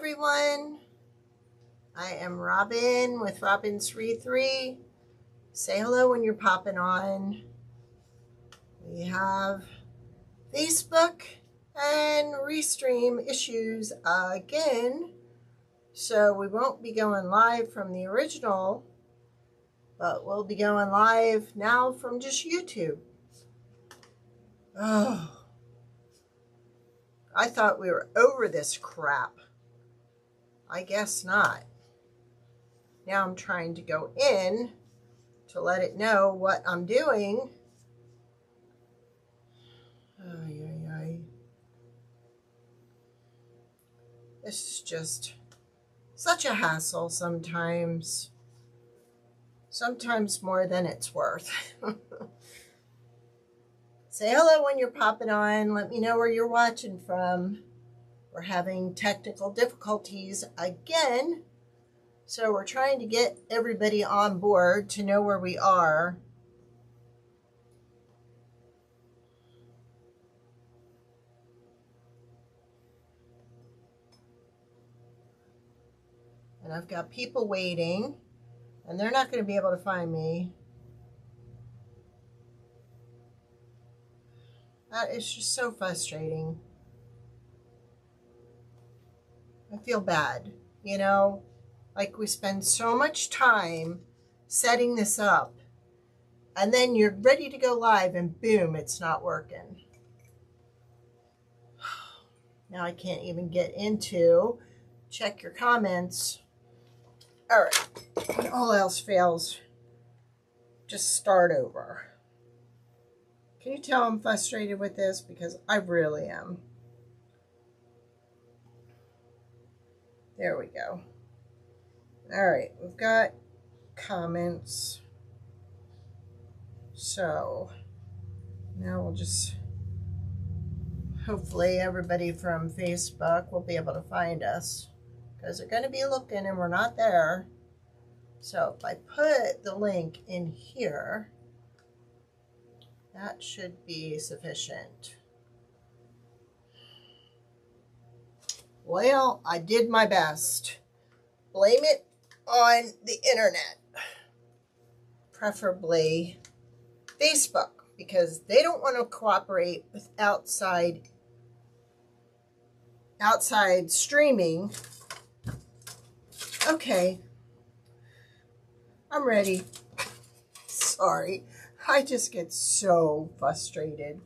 everyone. I am Robin with robinswreathery. Say hello when you're popping on. We have Facebook and Restream issues again. So we won't be going live from the original, but we'll be going live now from just YouTube. Oh, I thought we were over this crap. I guess not. Now I'm trying to go in to let it know what I'm doing. Ay, ay, ay. This is just such a hassle sometimes. Sometimes more than it's worth. Say hello when you're popping on. Let me know where you're watching from. We're having technical difficulties again. So we're trying to get everybody on board to know where we are. And I've got people waiting, and they're not going to be able to find me. That is just so frustrating. I feel bad, you know, like we spend so much time setting this up, and then you're ready to go live and boom, it's not working. Now I can't even get into check your comments. All right, when all else fails, just start over. Can you tell I'm frustrated with this? Because I really am. There we go. All right, we've got comments. So now we'll just, hopefully everybody from Facebook will be able to find us, because they're going to be looking and we're not there. So if I put the link in here, that should be sufficient. Well, I did my best. Blame it on the internet. Preferably Facebook, because they don't want to cooperate with outside streaming. Okay. I'm ready. Sorry. I just get so frustrated.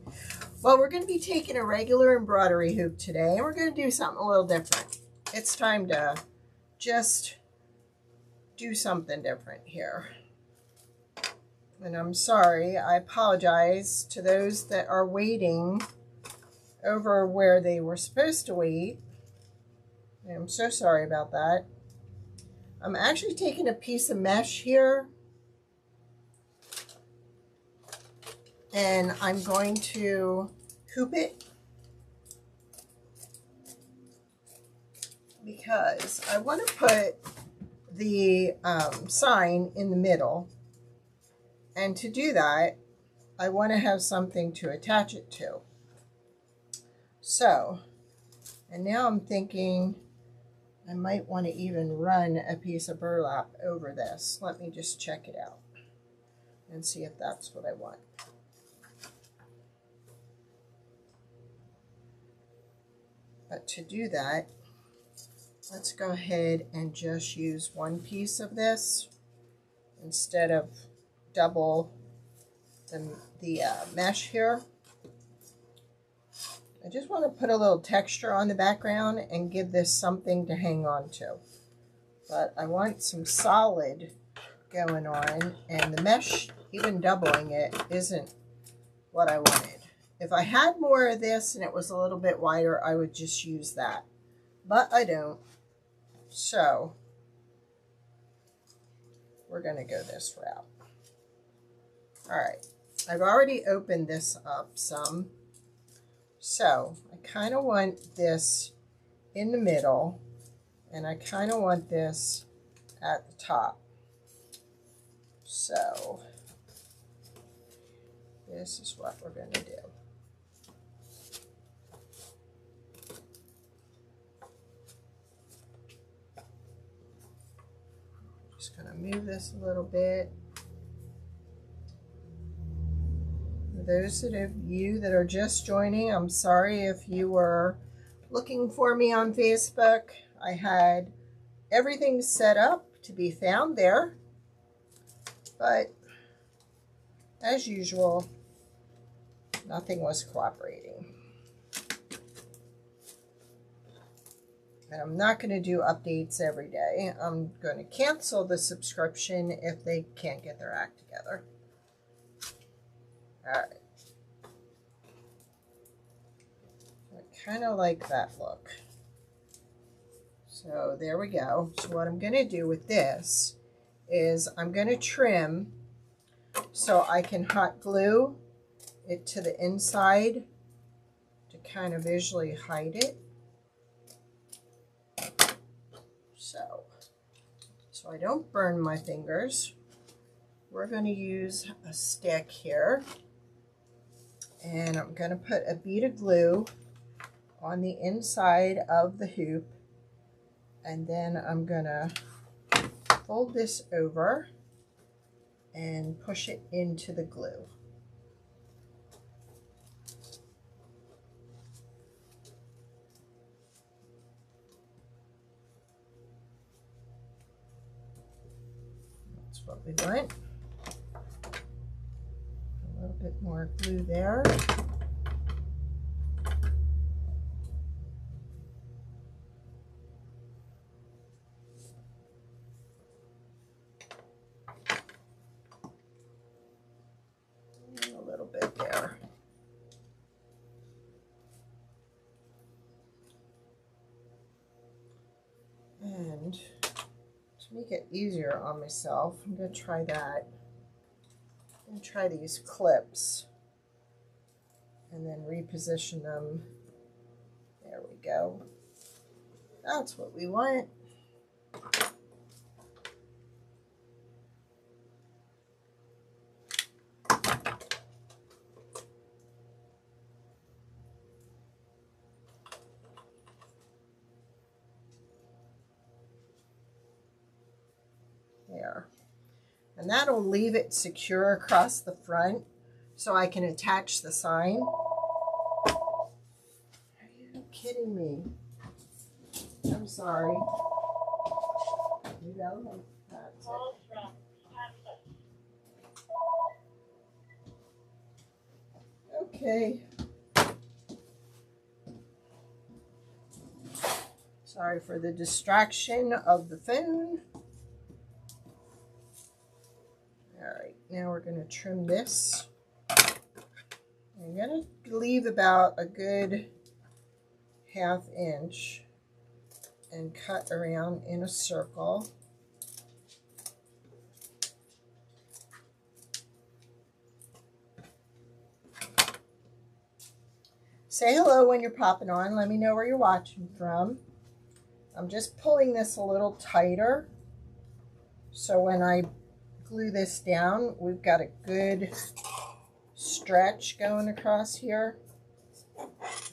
Well, we're going to be taking a regular embroidery hoop today, and we're going to do something a little different. It's time to just do something different here. And I'm sorry. I apologize to those that are waiting over where they were supposed to wait. I'm so sorry about that. I'm actually taking a piece of mesh here, and I'm going to hoop it because I want to put the sign in the middle, and to do that I want to have something to attach it to. So, and now I'm thinking I might want to even run a piece of burlap over this. Let me just check it out and see if that's what I want. But to do that, let's go ahead and just use one piece of this instead of double the mesh here. I just want to put a little texture on the background and give this something to hang on to. But I want some solid going on, and the mesh, even doubling it, isn't what I wanted. If I had more of this and it was a little bit wider, I would just use that. But I don't. So we're going to go this route. All right. I've already opened this up some. So I kind of want this in the middle, and I kind of want this at the top. So this is what we're going to do. Just gonna move this a little bit. For those of you that are just joining, I'm sorry if you were looking for me on Facebook. I had everything set up to be found there, but as usual, nothing was cooperating. And I'm not going to do updates every day. I'm going to cancel the subscription if they can't get their act together. All right. I kind of like that look. So there we go. So what I'm going to do with this is I'm going to trim so I can hot glue it to the inside to kind of visually hide it. So I don't burn my fingers, we're going to use a stick here, and I'm going to put a bead of glue on the inside of the hoop, and then I'm going to fold this over and push it into the glue. That's what we want. A little bit more glue there. And a little bit there. And to make it easier on myself, I'm going to try that. I'm going to try these clips and then reposition them. There we go. That's what we want. There. And that'll leave it secure across the front so I can attach the sign. Are you kidding me? I'm sorry. You know, that's it. Okay. Sorry for the distraction of the phone. Alright, now we're going to trim this. I'm going to leave about a good ½ inch and cut around in a circle. Say hello when you're popping on. Let me know where you're watching from. I'm just pulling this a little tighter so when I glue this down, we've got a good stretch going across here.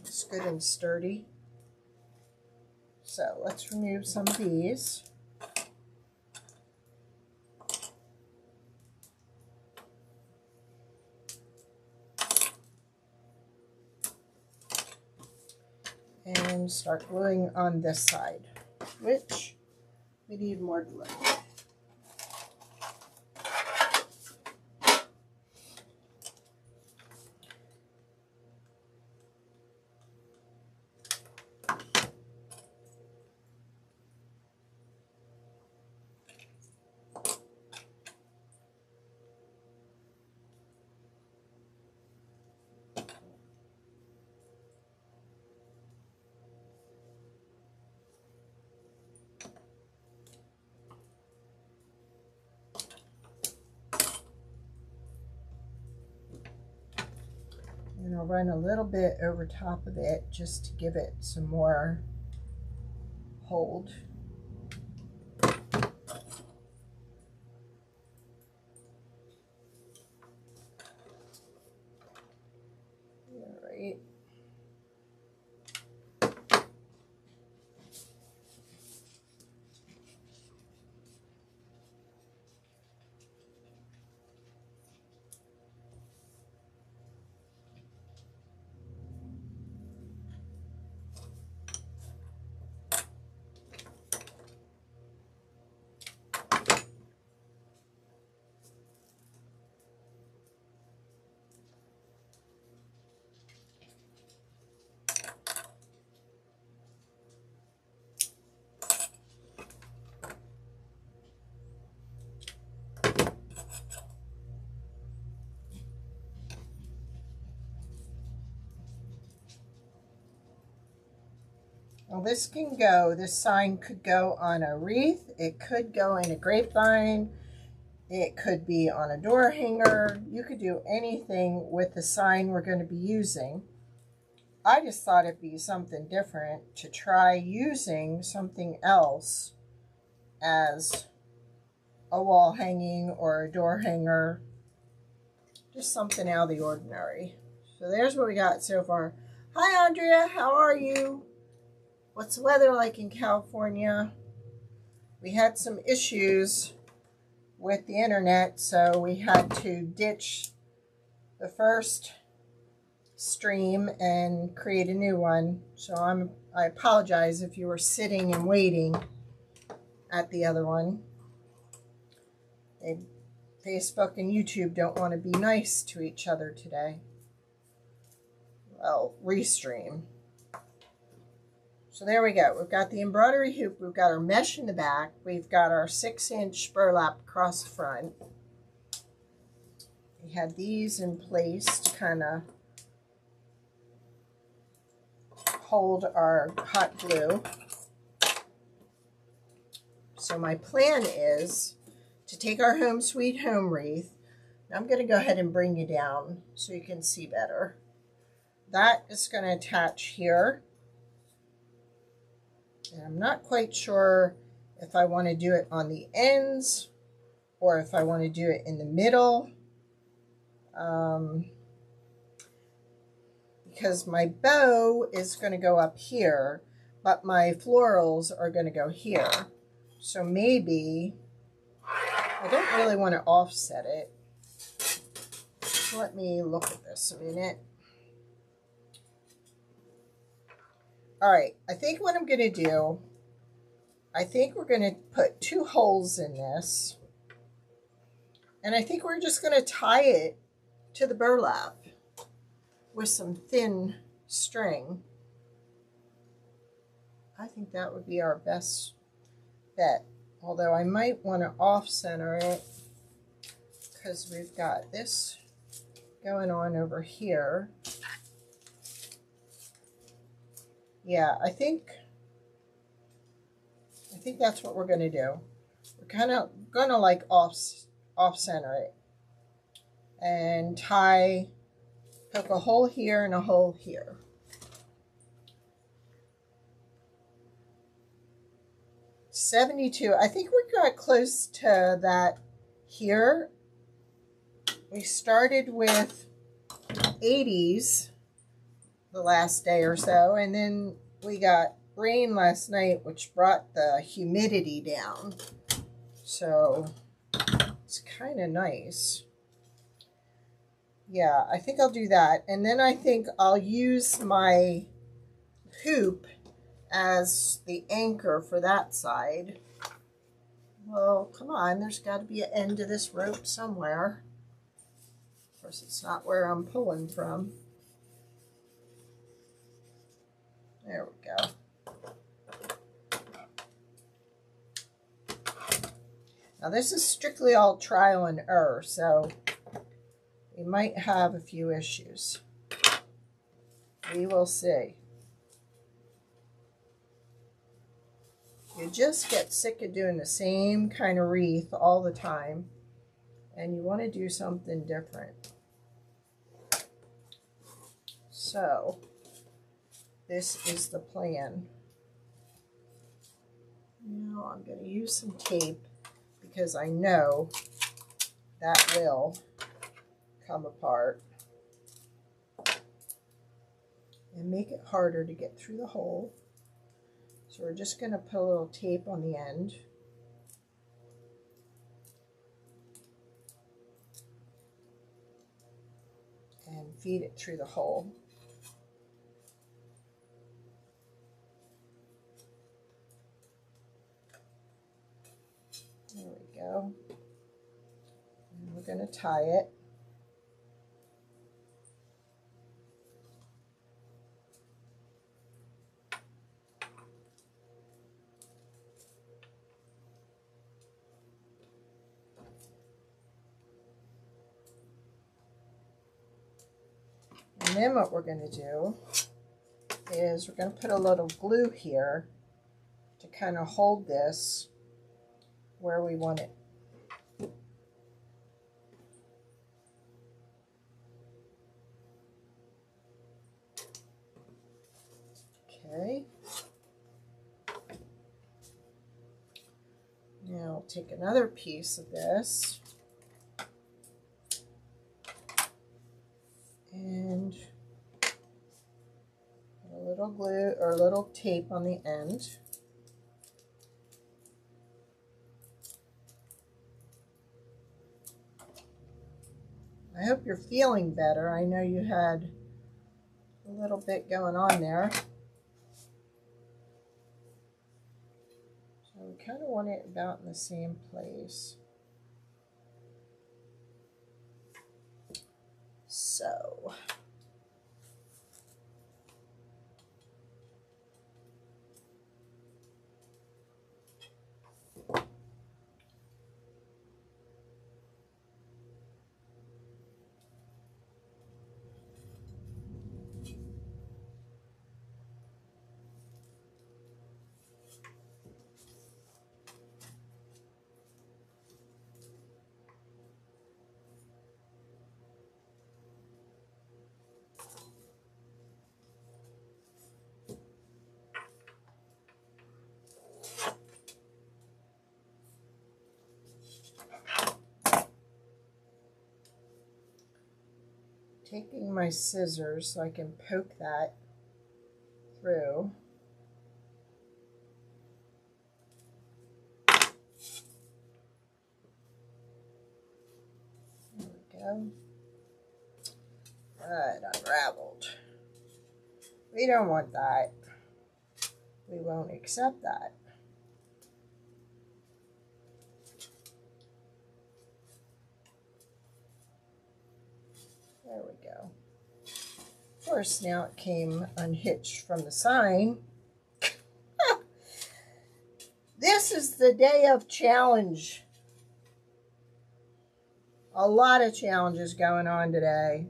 It's good and sturdy. So let's remove some of these. And start gluing on this side, which we need more glue. And I'll run a little bit over top of it just to give it some more hold. All right. Well, this can go, this sign could go on a wreath, it could go in a grapevine, it could be on a door hanger. You could do anything with the sign we're going to be using. I just thought it'd be something different to try using something else as a wall hanging or a door hanger. Just something out of the ordinary. So there's what we got so far. Hi, Andrea. How are you? What's the weather like in California? We had some issues with the internet, so we had to ditch the first stream and create a new one. So I apologize if you were sitting and waiting at the other one. Facebook and YouTube don't want to be nice to each other today. Well, restream. So there we go. We've got the embroidery hoop. We've got our mesh in the back. We've got our 6-inch burlap across the front. We had these in place to kind of hold our hot glue. So my plan is to take our Home Sweet Home wreath. I'm going to go ahead and bring you down so you can see better. That is going to attach here. And I'm not quite sure if I want to do it on the ends or if I want to do it in the middle. Because my bow is going to go up here, but my florals are going to go here. So maybe I don't really want to offset it. So let me look at this a minute. All right, I think what I'm going to do, I think we're going to put 2 holes in this. And I think we're just going to tie it to the burlap with some thin string. I think that would be our best bet. Although I might want to off-center it because we've got this going on over here. Yeah, I think that's what we're going to do. We're kind of going to like off-center it and poke a hole here and a hole here. $72. I think we got close to that here. We started with 80s the last day or so, and then we got rain last night, which brought the humidity down. So it's kind of nice. Yeah, I think I'll do that. And then I think I'll use my hoop as the anchor for that side. Well, come on, there's got to be an end to this rope somewhere. Of course, it's not where I'm pulling from. There we go. Now this is strictly all trial and error, so we might have a few issues. We will see. You just get sick of doing the same kind of wreath all the time, and you want to do something different. So this is the plan. Now I'm going to use some tape because I know that will come apart and make it harder to get through the hole. So we're just going to put a little tape on the end. And feed it through the hole. There we go. And we're going to tie it. And then what we're going to do is we're going to put a little glue here to kind of hold this where we want it. Okay. Now I'll take another piece of this and put a little glue or a little tape on the end. I hope you're feeling better. I know you had a little bit going on there. So we kind of want it about in the same place. So taking my scissors so I can poke that through. There we go. Good, unraveled. We don't want that. We won't accept that. There we go. Of course, now it came unhitched from the sign. This is the day of challenge. A lot of challenges going on today.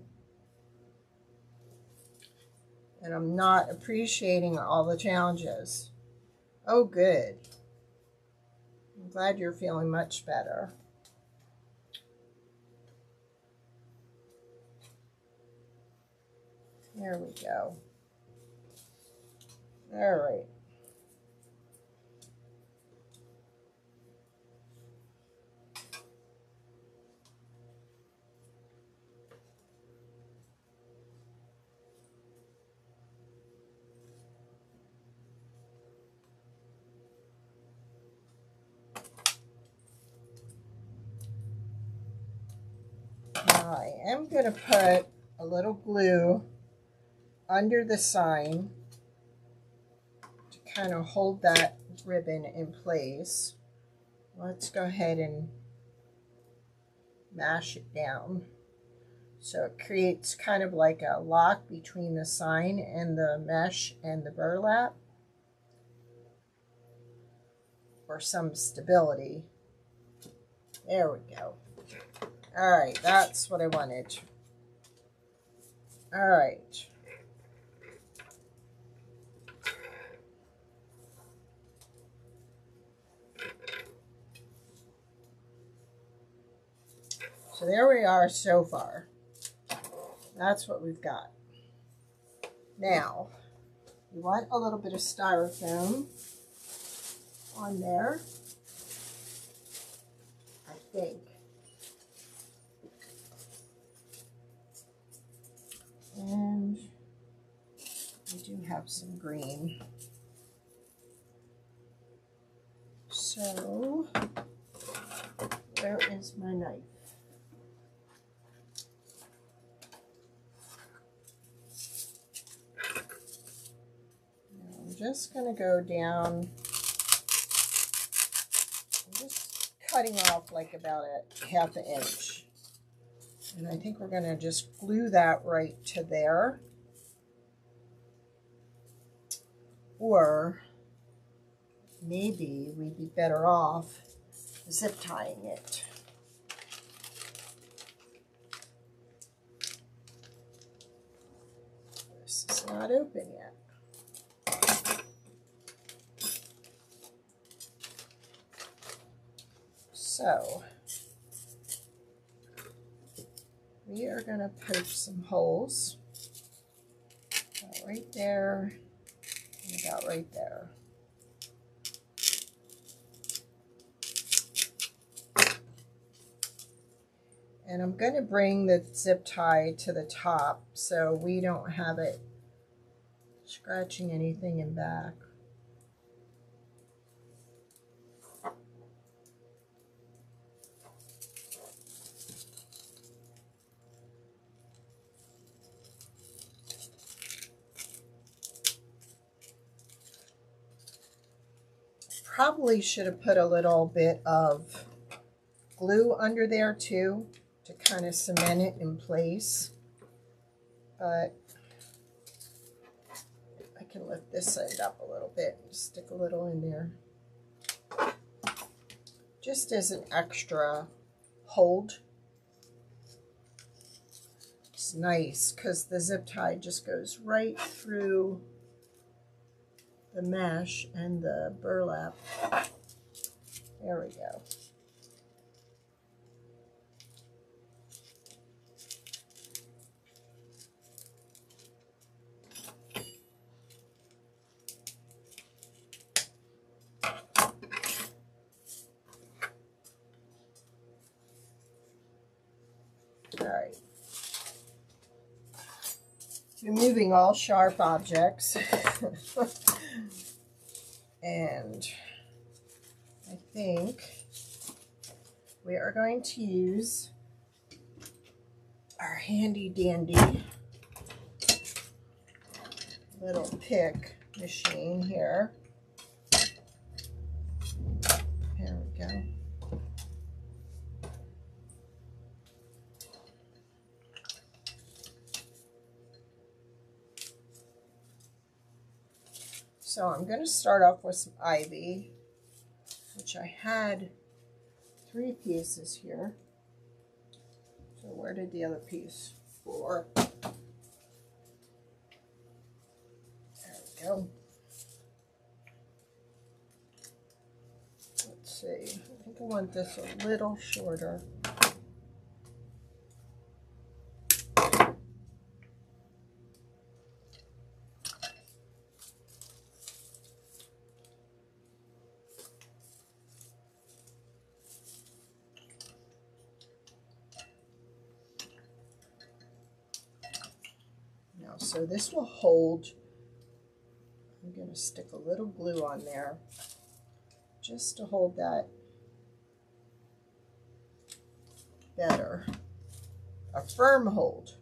And I'm not appreciating all the challenges. Oh, good. I'm glad you're feeling much better. There we go. All right. Now I am going to put a little glue under the sign to kind of hold that ribbon in place. Let's go ahead and mash it down so it creates kind of like a lock between the sign and the mesh and the burlap, for some stability. There we go. All right, that's what I wanted. All right. So there we are so far. That's what we've got. Now, we want a little bit of styrofoam on there, I think. And we do have some green. So, where is my knife? Now I'm just going to go down. I'm just cutting off like about a half an inch. And I think we're going to just glue that right to there. Or maybe we'd be better off zip tying it. This is not open yet. So we are going to poke some holes about right there and about right there. And I'm going to bring the zip tie to the top so we don't have it scratching anything in back. Probably should have put a little bit of glue under there too to kind of cement it in place, but I can lift this side up a little bit and stick a little in there just as an extra hold. It's nice because the zip tie just goes right through the mesh and the burlap. There we go. All right. Removing all sharp objects. And I think we are going to use our handy dandy little pick machine here. There we go. So I'm going to start off with some ivy, which I had 3 pieces here. So where did the other piece? 4. There we go. Let's see. I think I want this a little shorter. So this will hold. I'm going to stick a little glue on there just to hold that better. A firm hold.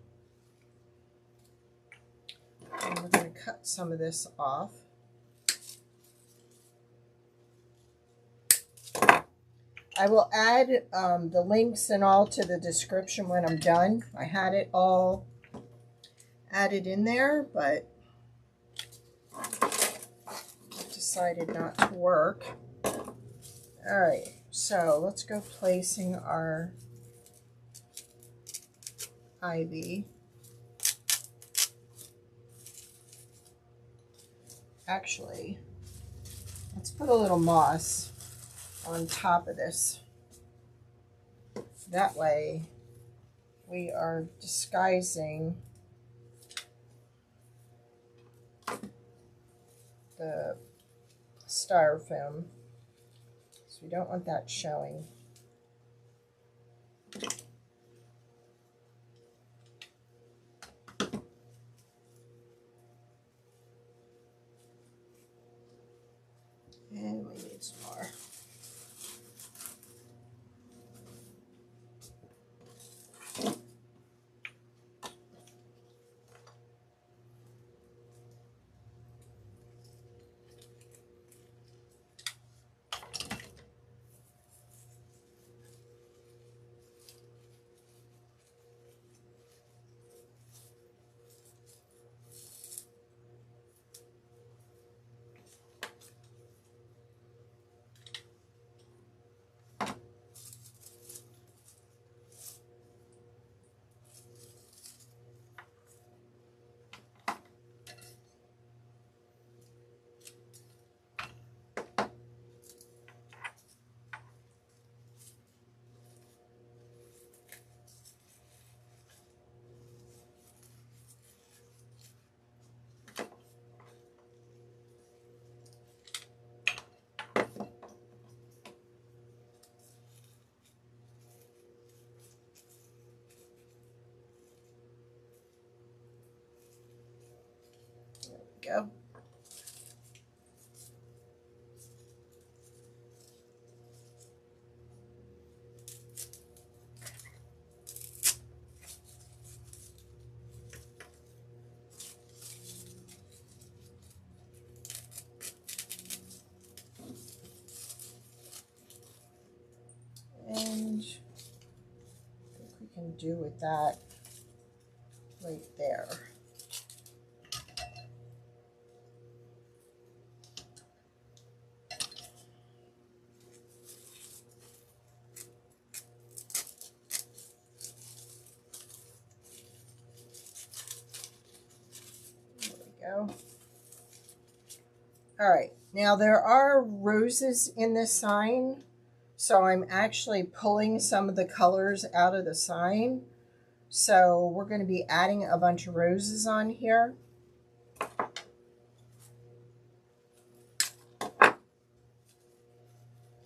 And we're going to cut some of this off. I will add the links and all to the description when I'm done. I had it all added in there, but it decided not to work. All right, so let's go placing our ivy. Actually, let's put a little moss on top of this. That way we are disguising the styrofoam, so we don't want that showing. And we need some more. go. And I think we can do with that right there. There we go. All right, now there are roses in this sign, so I'm actually pulling some of the colors out of the sign. So we're going to be adding a bunch of roses on here.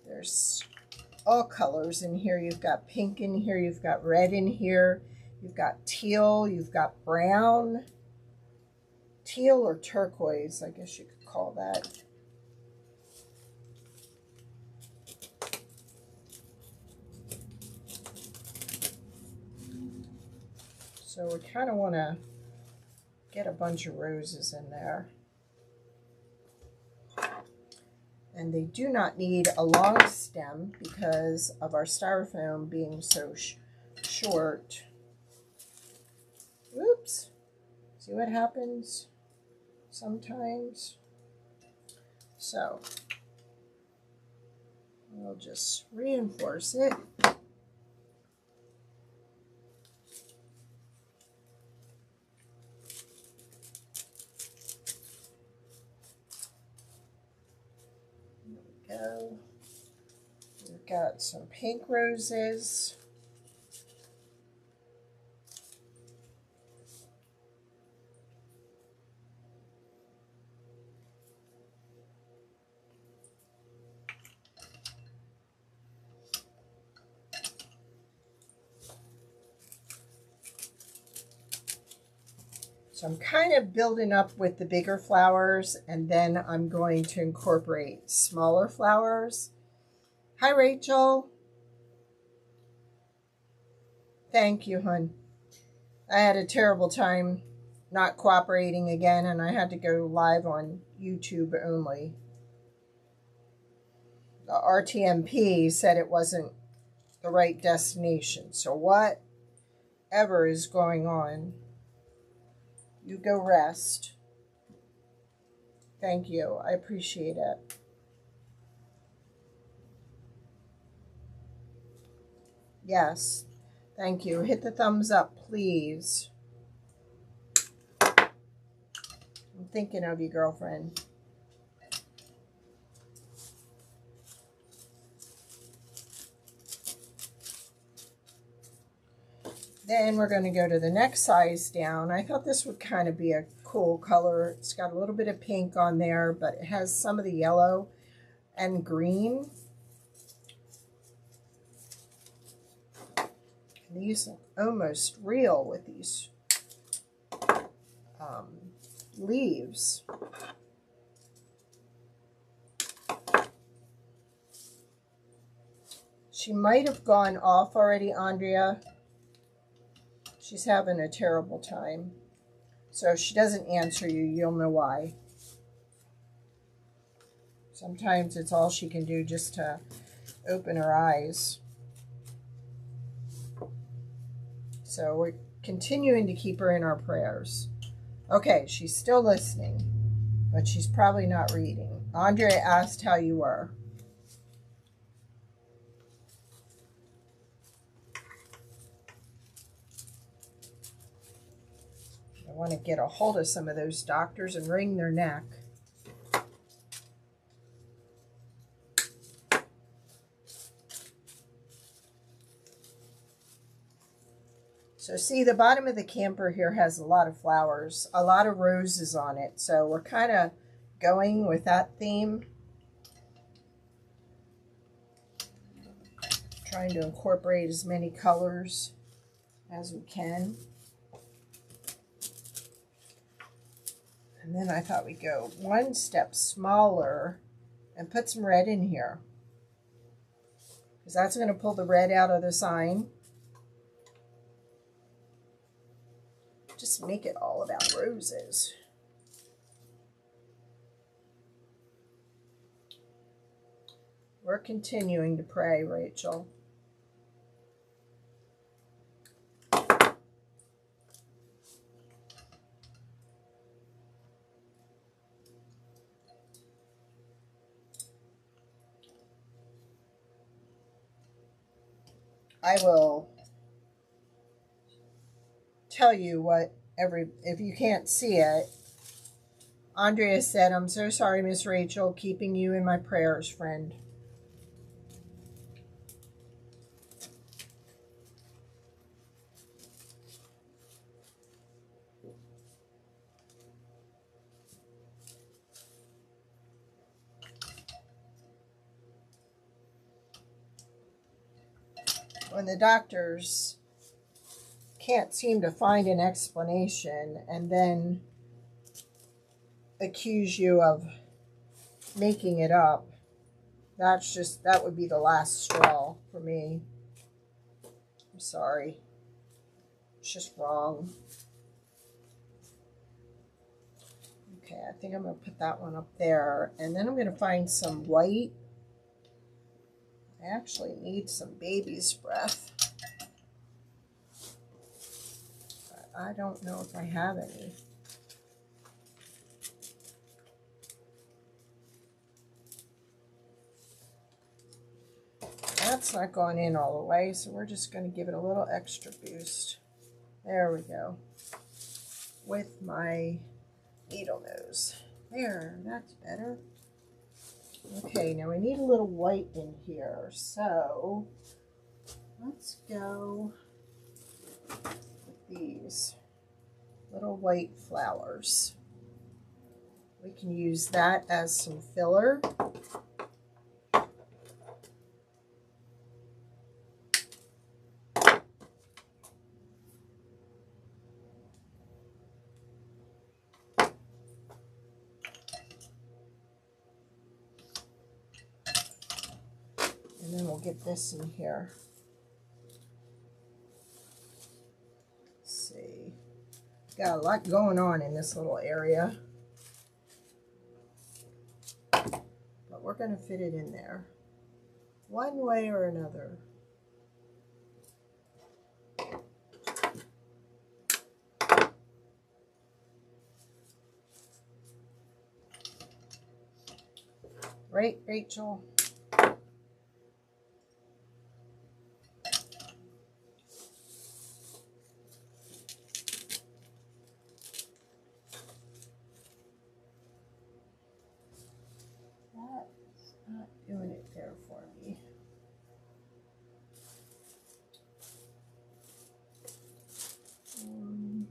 There's all colors in here. You've got pink in here, you've got red in here, you've got teal, you've got brown. Teal or turquoise, I guess you could call that. So we kind of want to get a bunch of roses in there. And they do not need a long stem because of our styrofoam being so short. Oops. See what happens sometimes? So we'll just reinforce it. Go. We've got some pink roses. So I'm kind of building up with the bigger flowers, and then I'm going to incorporate smaller flowers. Hi, Rachel. Thank you, hon. I had a terrible time not cooperating again, and I had to go live on YouTube only. The RTMP said it wasn't the right destination. So whatever is going on, you go rest. Thank you. I appreciate it. Yes. Thank you. Hit the thumbs up, please. I'm thinking of you, girlfriend. Then we're going to go to the next size down. I thought this would kind of be a cool color. It's got a little bit of pink on there, but it has some of the yellow and green. And these look almost real with these leaves. She might have gone off already, Andrea. She's having a terrible time. So if she doesn't answer you, you'll know why. Sometimes it's all she can do just to open her eyes. So we're continuing to keep her in our prayers. Okay, she's still listening, but she's probably not reading. Andrea asked how you were. I want to get a hold of some of those doctors and wring their neck. So see, the bottom of the camper here has a lot of flowers, a lot of roses on it. So we're kind of going with that theme. Trying to incorporate as many colors as we can. And then I thought we'd go one step smaller and put some red in here, because that's going to pull the red out of the sign. Just make it all about roses. We're continuing to pray, Rachel. I will tell you what if you can't see it, Andrea said, "I'm so sorry, Miss Rachel, keeping you in my prayers, friend." When the doctors can't seem to find an explanation and then accuse you of making it up, that would be the last straw for me. I'm sorry. It's just wrong. Okay, I think I'm going to put that one up there. And then I'm going to find some white. I actually need some baby's breath. But I don't know if I have any. That's not going in all the way, so we're just going to give it a little extra boost. There we go. With my needle nose. There, that's better. Okay, now we need a little white in here, so let's go with these little white flowers. We can use that as some filler. And then we'll get this in here. Let's see. Got a lot going on in this little area. But we're going to fit it in there, one way or another. Right, Rachel? That's not doing it there for me. I'm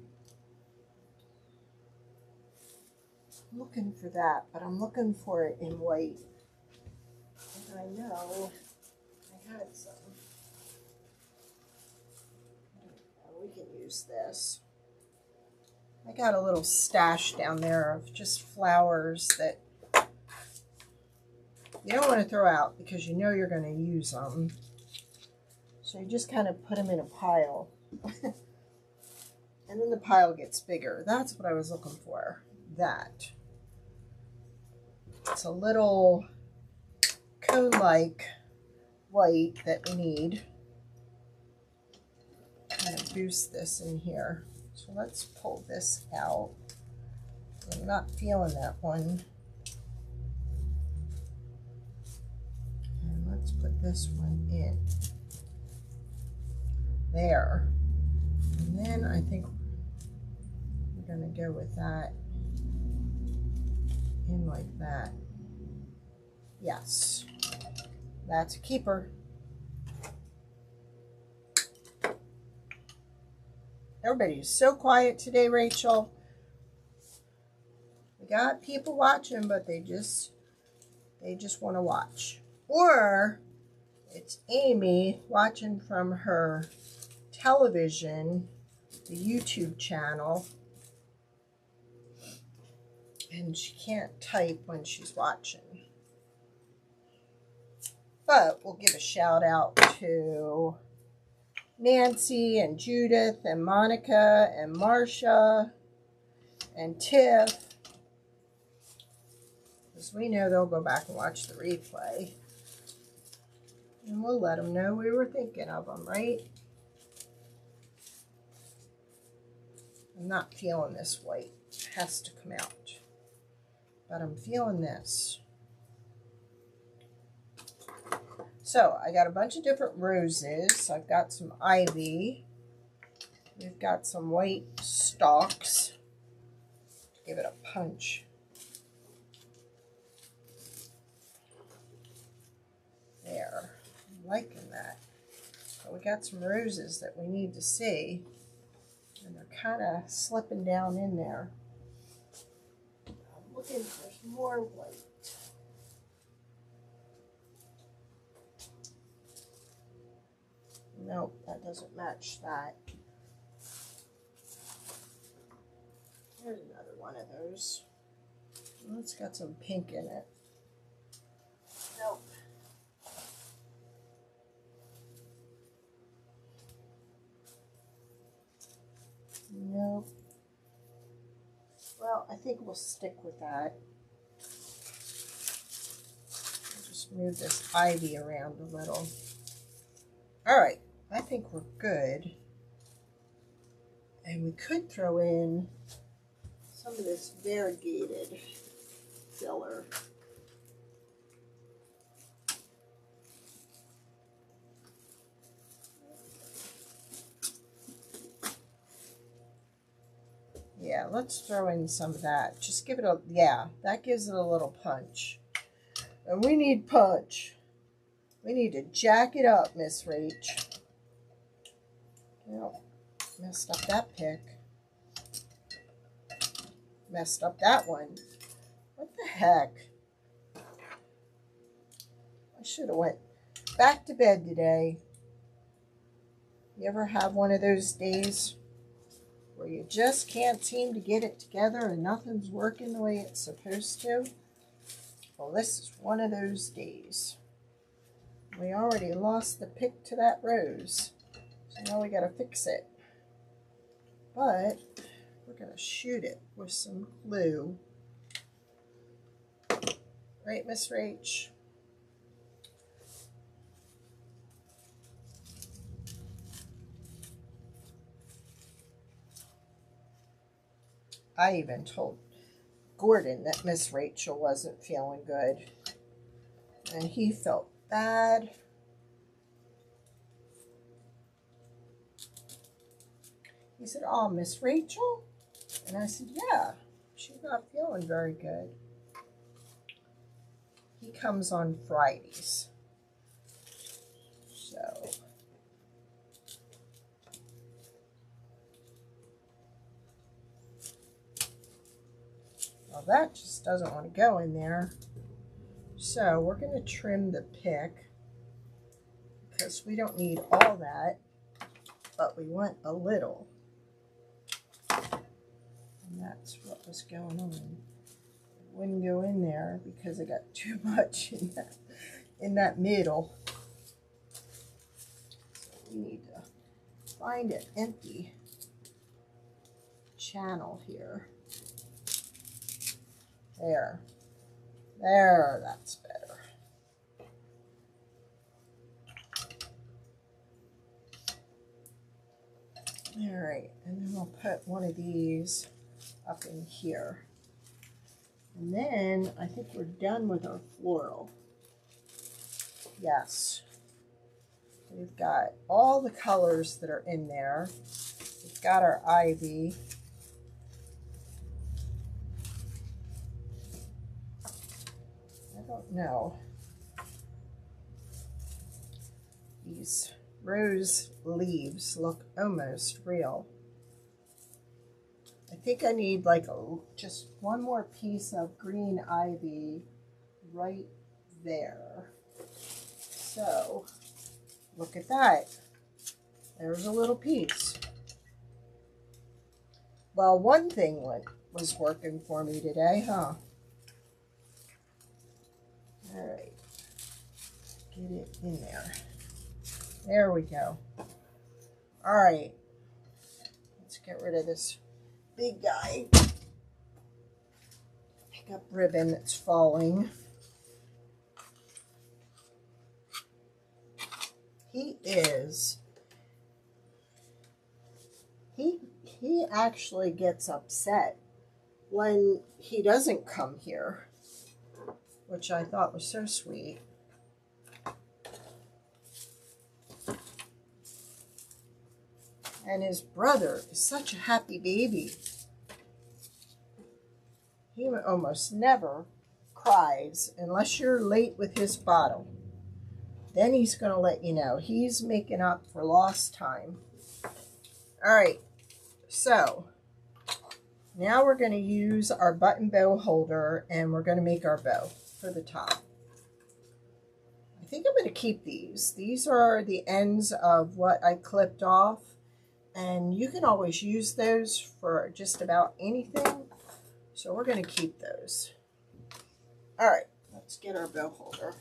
looking for that, but I'm looking for it in white. And I know I had some. We can use this. I got a little stash down there of just flowers that you don't want to throw out because you know you're going to use them. So you just kind of put them in a pile. And then the pile gets bigger. That's what I was looking for. That. It's a little cone-like white that we need. Kind of boost this in here. So let's pull this out. I'm not feeling that one. And let's put this one in. There. And then I think we're going to go with that in like that. Yes. That's a keeper. Everybody's so quiet today, Rachel. We got people watching, but they just want to watch. Or it's Amy watching from her television, the YouTube channel. and she can't type when she's watching. But we'll give a shout out to Nancy and Judith and Monica and Marcia and Tiff, because we know they'll go back and watch the replay. And we'll let them know we were thinking of them, right? I'm not feeling this white. It has to come out. But I'm feeling this. So I got a bunch of different roses. I've got some ivy. We've got some white stalks. Give it a punch. There. I'm liking that. But we got some roses that we need to see. And they're kind of slipping down in there. I'm looking for more white. Nope, that doesn't match that. There's another one of those. Oh, it's got some pink in it. Nope. Nope. Well, I think we'll stick with that. I'll just move this ivy around a little. All right, I think we're good. And we could throw in some of this variegated filler. Yeah, let's throw in some of that. Just give it a, yeah, that gives it a little punch. And we need punch. We need to jack it up, Miss Rach. Well, messed up that pick. Messed up that one. What the heck? I should have went back to bed today. You ever have one of those days where you just can't seem to get it together and nothing's working the way it's supposed to? Well, this is one of those days. We already lost the pick to that rose, so now we got to fix it. But we're going to shoot it with some glue. Right, Miss Rach? I even told Gordon that Miss Rachel wasn't feeling good, and he felt bad. He said, "Oh, Miss Rachel?" And I said, "Yeah, she's not feeling very good." He comes on Fridays. So well, that just doesn't want to go in there. So we're going to trim the pick because we don't need all that, but we want a little. And that's what was going on. It wouldn't go in there because I got too much in that middle. So we need to find an empty channel here. There. There, that's better. All right, and then we'll put one of these up in here. And then I think we're done with our floral. Yes. We've got all the colors that are in there. We've got our ivy. I don't know. These rose leaves look almost real. I think I need like just one more piece of green ivy right there. So look at that. There's a little piece. Well, one thing was working for me today, huh? All right. Get it in there. There we go. All right. Let's get rid of this big guy. Pick up ribbon that's falling. He actually gets upset when he doesn't come here, which I thought was so sweet. And his brother is such a happy baby. He almost never cries unless you're late with his bottle. Then he's going to let you know. He's making up for lost time. All right, so now we're going to use our button bow holder and we're going to make our bow for the top. I think I'm going to keep these. These are the ends of what I clipped off, and you can always use those for just about anything. So we're going to keep those. All right, let's get our bow holder,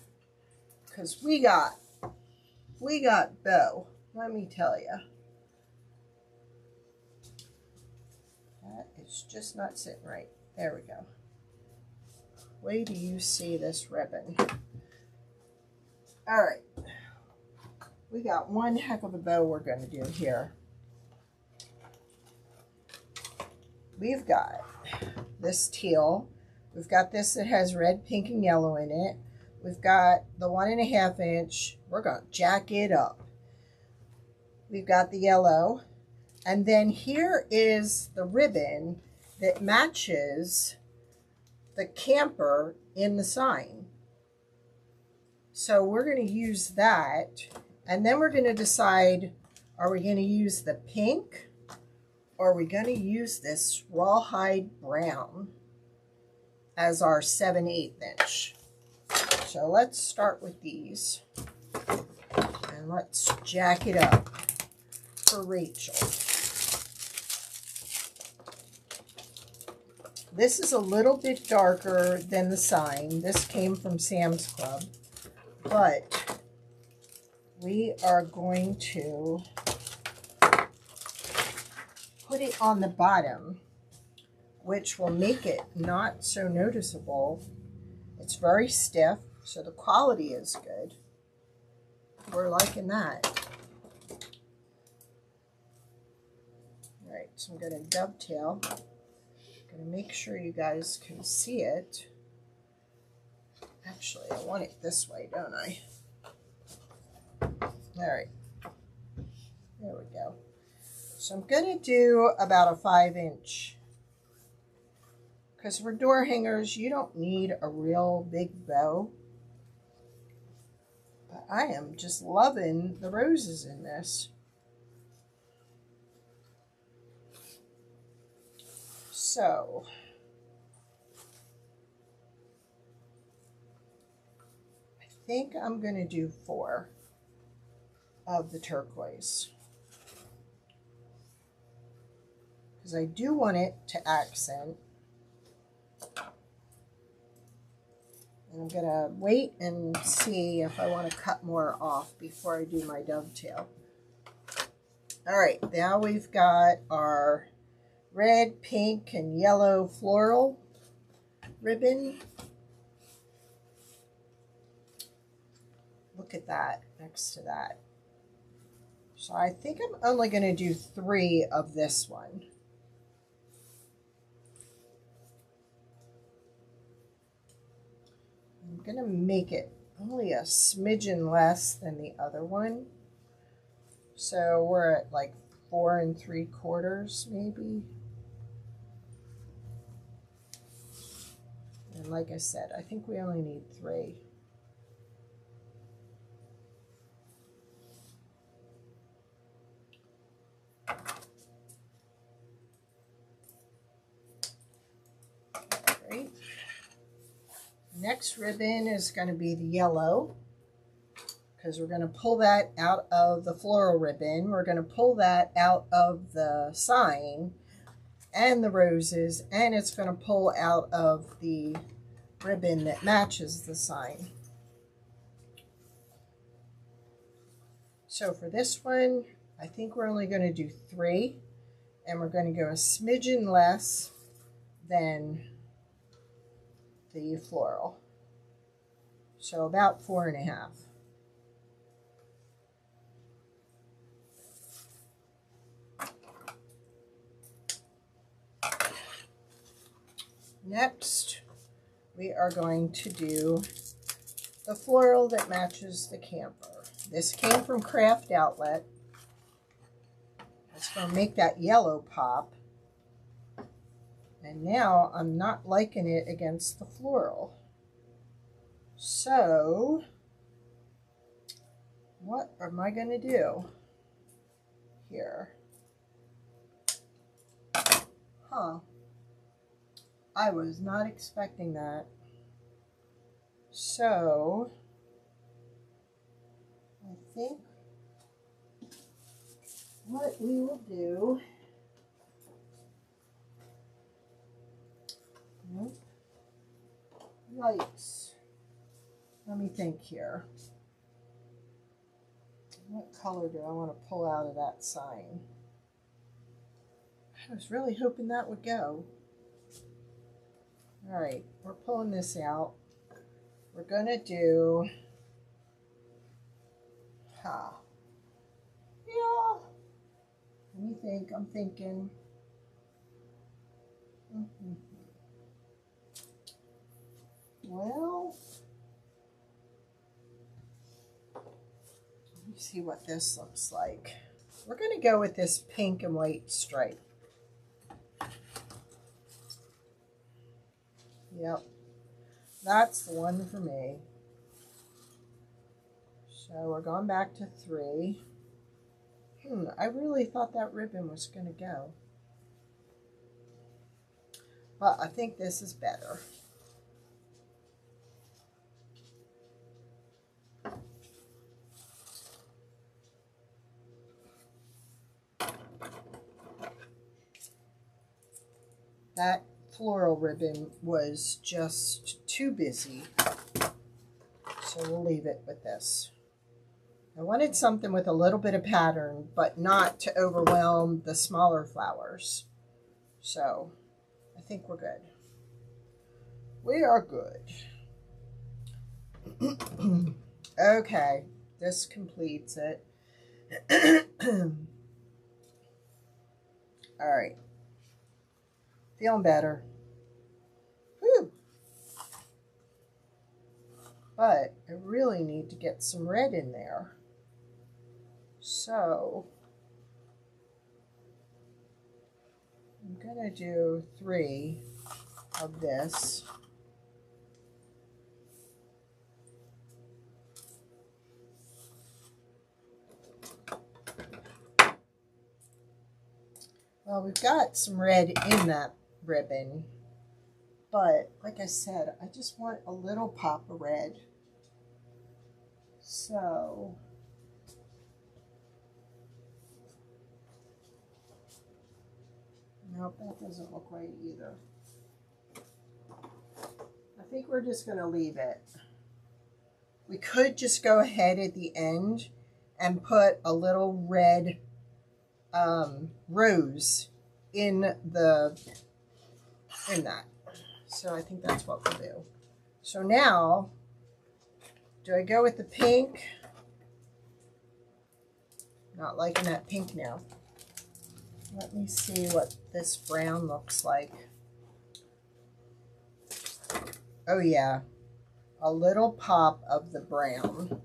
because we got bow, let me tell you. That is just not sitting right. There we go. Wait till you see this ribbon. All right, we got one heck of a bow we're going to do here. We've got this teal. We've got this that has red, pink, and yellow in it. We've got the 1.5 inch. We're going to jack it up. We've got the yellow. And then here is the ribbon that matches the camper in the sign. So we're going to use that. And then we're going to decide, are we going to use the pink or are we going to use this rawhide brown as our 7/8 inch? So let's start with these and let's jack it up for Rachel. This is a little bit darker than the sign. This came from Sam's Club, but we are going to put it on the bottom, which will make it not so noticeable. It's very stiff, so the quality is good. We're liking that. All right, so I'm going to dovetail. I'm going to make sure you guys can see it. Actually, I want it this way, don't I? All right, there we go. So I'm going to do about a 5 inch. Because for door hangers, you don't need a real big bow. But I am just loving the roses in this. So, I think I'm going to do 4 of the turquoise. Because I do want it to accent. And I'm going to wait and see if I want to cut more off before I do my dovetail. All right, now we've got our red, pink, and yellow floral ribbon. Look at that next to that. So I think I'm only going to do 3 of this one. I'm going to make it only a smidgen less than the other one. So we're at like 4 3/4 maybe. And like I said, I think we only need 3. Great. Next ribbon is going to be the yellow, because we're going to pull that out of the floral ribbon. We're going to pull that out of the sign, and the roses, and it's going to pull out of the ribbon that matches the sign. So for this one, I think we're only going to do 3, and we're going to go a smidgen less than the floral. So about 4.5. Next, we are going to do the floral that matches the camper. This came from Craft Outlet. It's going to make that yellow pop. And now I'm not liking it against the floral. So, what am I going to do here? Huh. I was not expecting that. So, I think what we will do, yikes, let me think here. What color do I want to pull out of that sign? I was really hoping that would go. All right, we're pulling this out. We're going to do, yeah, let me think, I'm thinking, well, let me see what this looks like. We're going to go with this pink and white stripe. Yep, that's the one for me. So we're going back to 3. I really thought that ribbon was going to go. But I think this is better. That floral ribbon was just too busy, so we'll leave it with this. I wanted something with a little bit of pattern, but not to overwhelm the smaller flowers. So I think we're good. We are good. Okay, this completes it. All right. Feeling better. Whew. But I really need to get some red in there. So I'm going to do 3 of this. Well, we've got some red in that ribbon, but like I said, I just want a little pop of red. So nope, that doesn't look right either. I think we're just going to leave it. We could just go ahead at the end and put a little red rose in that. So I think that's what we'll do. So now, do I go with the pink? Not liking that pink now. Let me see what this brown looks like. Oh yeah, a little pop of the brown.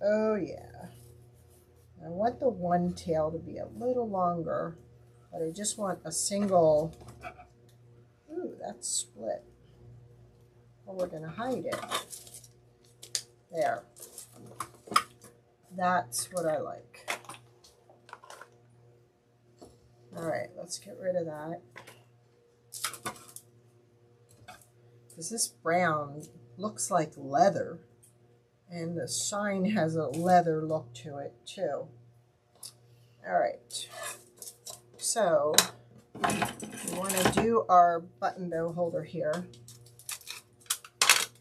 Oh yeah. I want the one tail to be a little longer, but I just want a single. Ooh, that's split. Well, we're going to hide it. There. That's what I like. All right, let's get rid of that. Because this brown looks like leather. And the sign has a leather look to it too. All right. So we want to do our button bow holder here.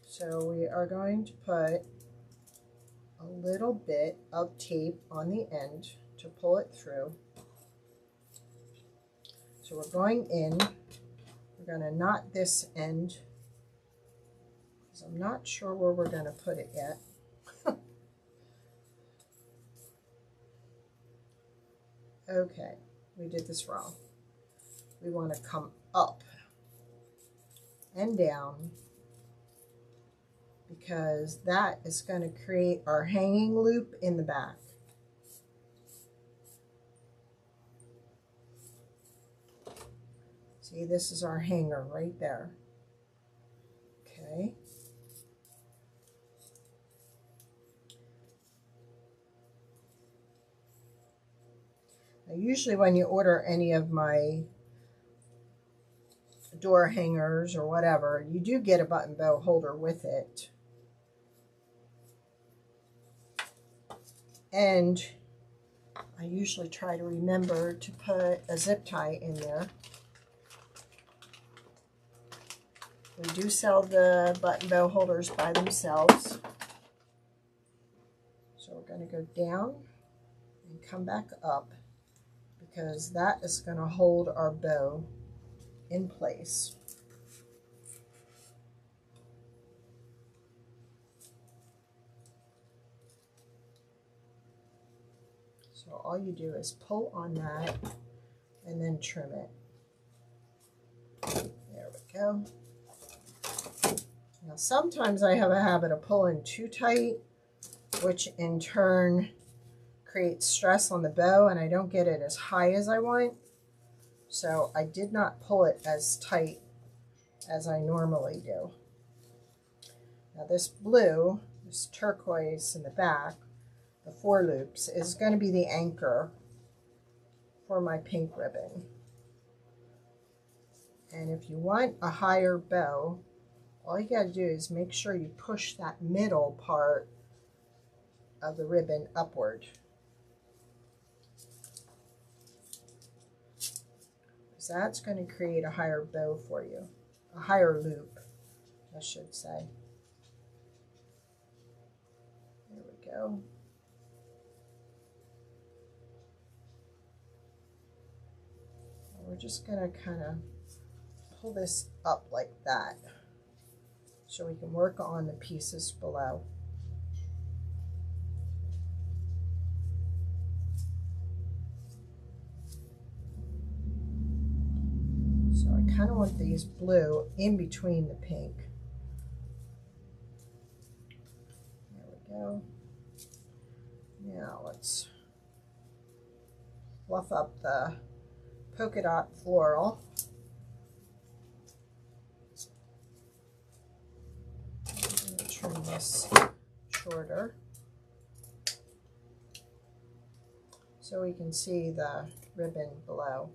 So we are going to put a little bit of tape on the end to pull it through. So we're going in, we're going to knot this end, because I'm not sure where we're going to put it yet. Okay, we did this wrong. We want to come up and down, because that is going to create our hanging loop in the back. See, this is our hanger right there. Okay. Now, usually when you order any of my door hangers or whatever, you do get a button bow holder with it. And I usually try to remember to put a zip tie in there. We do sell the button bow holders by themselves. So we're going to go down and come back up, because that is going to hold our bow in place. So all you do is pull on that and then trim it. There we go. Now sometimes I have a habit of pulling too tight, which in turn creates stress on the bow, and I don't get it as high as I want. So I did not pull it as tight as I normally do. Now this blue, this turquoise in the back, the 4 loops, is going to be the anchor for my pink ribbon. And if you want a higher bow, all you got to do is make sure you push that middle part of the ribbon upward. So that's going to create a higher bow for you, a higher loop, I should say. There we go. We're just going to kind of pull this up like that so we can work on the pieces below. So I kind of want these blue in between the pink. There we go. Now let's fluff up the polka dot floral. I'm going to trim this shorter so we can see the ribbon below.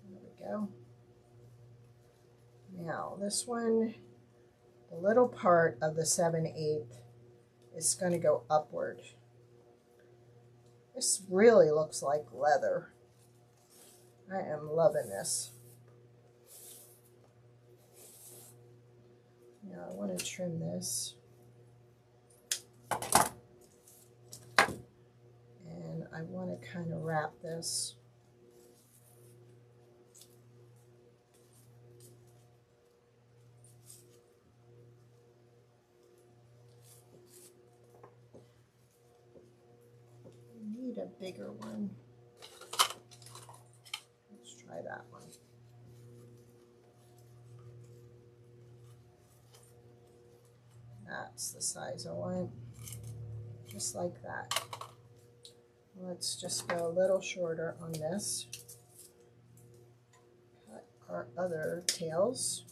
There we go. Now this one, the little part of the 7/8 is going to go upward. This really looks like leather. I am loving this. Now I want to trim this. And I want to kind of wrap this. Need a bigger one. Let's try that one. That's the size I want, just like that. Let's just go a little shorter on this. Cut our other tails.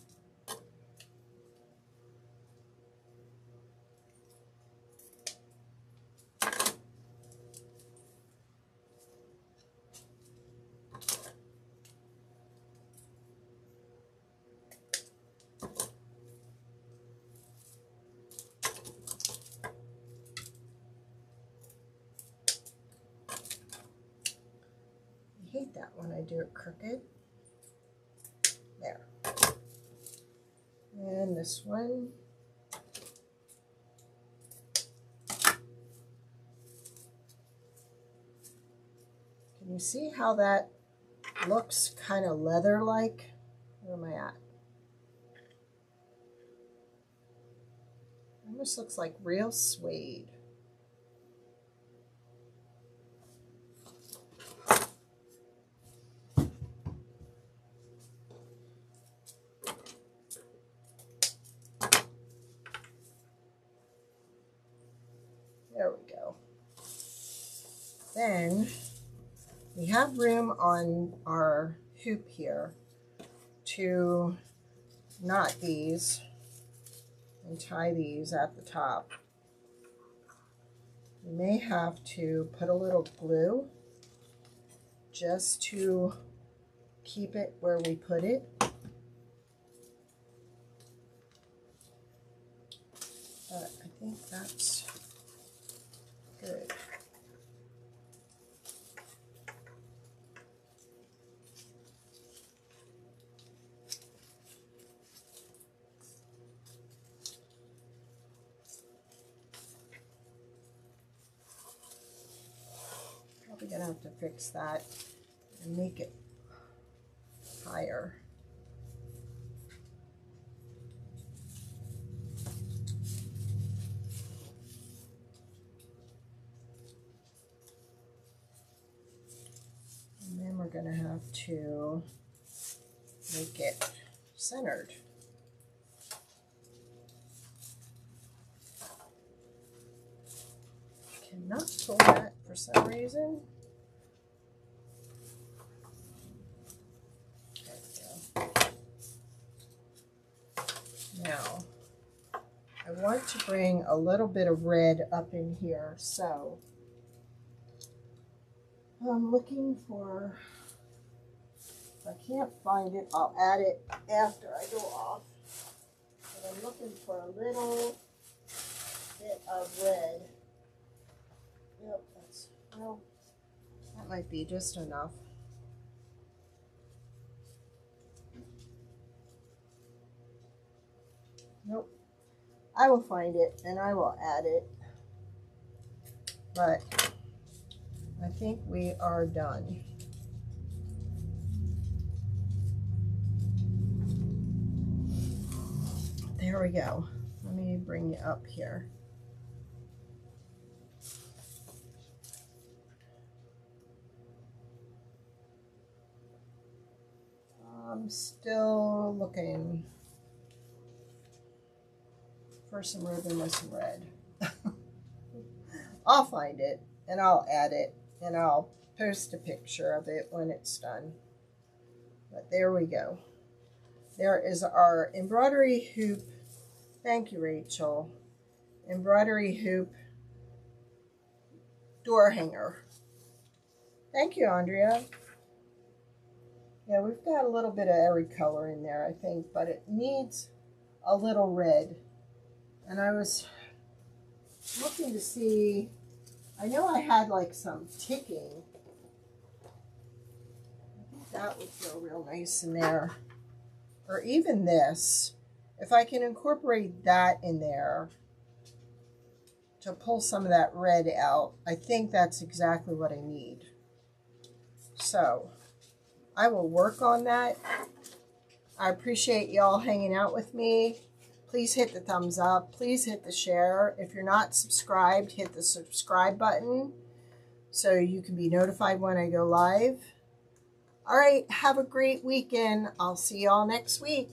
that when I do it crooked. There. And this one. Can you see how that looks kind of leather-like? Where am I at? Almost looks like real suede. There we go. Then we have room on our hoop here to knot these and tie these at the top. We may have to put a little glue just to keep it where we put it. But I think that's good. Probably gonna have to fix that and make it higher. And then we're gonna have to make it centered. Cannot pull that for some reason. There we go. Now, I want to bring a little bit of red up in here, so I'm looking for, if I can't find it, I'll add it after I go off. But I'm looking for a little bit of red. Yep, well, that might be just enough. Nope. I will find it and I will add it. But I think we are done. There we go. Let me bring you up here. I'm still looking for some ribbon with some red. I'll find it and I'll add it and I'll post a picture of it when it's done. But there we go. There is our embroidery hoop. Thank you, Rachel. Embroidery hoop door hanger. Thank you, Andrea. Yeah, we've got a little bit of every color in there, I think, but it needs a little red. And I was looking to see, I know I had like some ticking. I think that would feel real nice in there. Or even this, if I can incorporate that in there to pull some of that red out, I think that's exactly what I need. So I will work on that. I appreciate y'all hanging out with me. Please hit the thumbs up. Please hit the share. If you're not subscribed, hit the subscribe button so you can be notified when I go live. All right, have a great weekend. I'll see y'all next week.